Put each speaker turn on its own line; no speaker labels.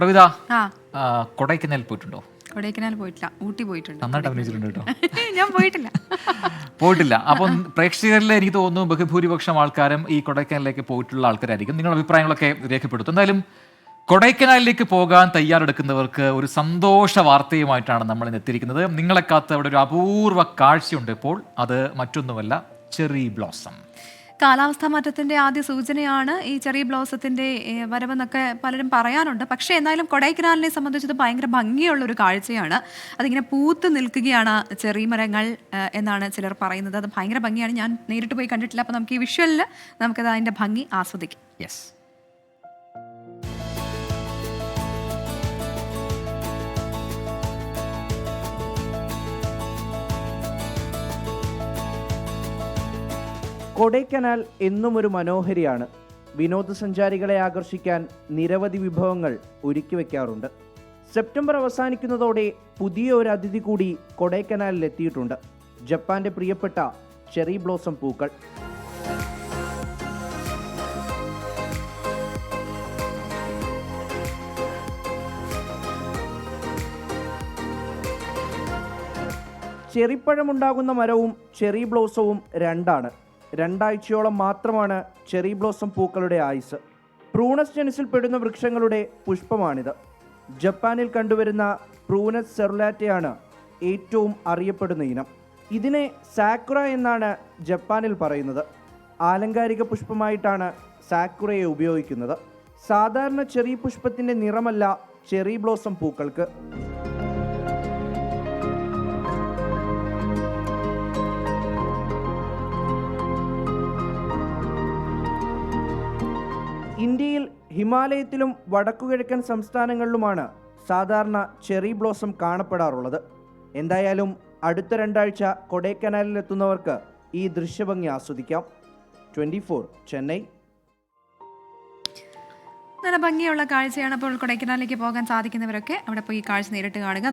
പ്രവിത, കൊടൈക്കനാൽ പോയിട്ടുണ്ടോ?
കൊടൈക്കനാൽ പോയിട്ടില്ല, ഊട്ടി പോയിട്ടുണ്ട്.
നന്നായിട്ട് അഭിനയിച്ചിട്ടുണ്ട് കേട്ടോ.
ഞാൻ
പോയിട്ടില്ല. അപ്പം പ്രേക്ഷകരിൽ എനിക്ക് തോന്നുന്നു ബഹുഭൂരിപക്ഷം ആൾക്കാരും ഈ കൊടൈക്കനാലിലേക്ക് പോയിട്ടുള്ള ആൾക്കാരായിരിക്കും. നിങ്ങളുടെ അഭിപ്രായങ്ങളൊക്കെ രേഖപ്പെടുത്തും. എന്തായാലും കൊടൈക്കനാലിലേക്ക് പോകാൻ തയ്യാറെടുക്കുന്നവർക്ക് ഒരു സന്തോഷ വാർത്തയുമായിട്ടാണ് നമ്മൾ ഇന്ന് എത്തിയിരിക്കുന്നത്. നിങ്ങളെ കാത്ത് അവിടെ ഒരു അപൂർവ കാഴ്ചയുണ്ട് ഇപ്പോൾ. അത് മറ്റൊന്നുമല്ല, ചെറി ബ്ലോസം.
കാലാവസ്ഥാ മാറ്റത്തിന്റെ ആദ്യ സൂചനയാണ് ഈ ചെറി ബ്ലോസത്തിന്റെ വരവെന്നൊക്കെ പലരും പറയാനുണ്ട്. പക്ഷേ എന്നാലും കൊടൈക്കനാലിനെ സംബന്ധിച്ചത് ഭയങ്കര ഭംഗിയുള്ള ഒരു കാഴ്ചയാണ്. അതിങ്ങനെ പൂത്ത് നിൽക്കുകയാണ് ചെറി മരങ്ങൾ എന്നാണ് ചിലർ പറയുന്നത്. അത് ഭയങ്കര ഭംഗിയാണ്. ഞാൻ നേരിട്ട് പോയി കണ്ടിട്ടില്ല. അപ്പോൾ നമുക്ക് ഈ വിഷ്വലിൽ നമുക്കത് അതിന്റെ ഭംഗി ആസ്വദിക്കാം.
യെസ്.
കൊടൈക്കനാൽ എന്നും ഒരു മനോഹരിയാണ്. വിനോദസഞ്ചാരികളെ ആകർഷിക്കാൻ നിരവധി വിഭവങ്ങൾ ഒരുക്കി വയ്ക്കാറുണ്ട്. സെപ്റ്റംബർ അവസാനിക്കുന്നതോടെ പുതിയ ഒരു അതിഥി കൂടി കൊടൈക്കനാലിൽ എത്തിയിട്ടുണ്ട്. ജപ്പാന്റെ പ്രിയപ്പെട്ട ചെറി ബ്ലോസം പൂക്കൾ. ചെറിപ്പഴമുണ്ടാകുന്ന മരവും ചെറി ബ്ലോസവും രണ്ടാണ്. 2 ആഴ്ചയോളം മാത്രമാണ് ചെറി ബ്ലോസം പൂക്കളുടെ ആയുസ്. പ്രൂണസ് ജനുസിൽ പെടുന്ന വൃക്ഷങ്ങളുടെ പുഷ്പമാണിത്. ജപ്പാനിൽ കണ്ടുവരുന്ന പ്രൂനസ് സെറുലാറ്റയാണ് ഏറ്റവും അറിയപ്പെടുന്ന ഇനം. ഇതിനെ സാക്കുറ എന്നാണ് ജപ്പാനിൽ പറയുന്നത്. ആലങ്കാരിക പുഷ്പമായിട്ടാണ് സാക്കുറയെ ഉപയോഗിക്കുന്നത്. സാധാരണ ചെറി പുഷ്പത്തിൻ്റെ നിറമല്ല ചെറി ബ്ലോസം പൂക്കൾക്ക്. ഇന്ത്യയിൽ ഹിമാലയത്തിലും വടക്കുകിഴക്കൻ സംസ്ഥാനങ്ങളിലുമാണ് സാധാരണ ചെറി ബ്ലോസം കാണപ്പെടാറുള്ളത്. എന്തായാലും അടുത്ത 2 ആഴ്ച കൊടൈക്കനാലിലെത്തുന്നവർക്ക് ഈ ദൃശ്യഭംഗി ആസ്വദിക്കാം. 24 ചെന്നൈ.
നല്ല ഭംഗിയുള്ള കാഴ്ചയാണ്. അപ്പോൾ കൊടൈക്കനാലിലേക്ക് പോകാൻ സാധിക്കുന്നവരൊക്കെ അവിടെ പോയി കാഴ്ച നേരിട്ട് കാണുക.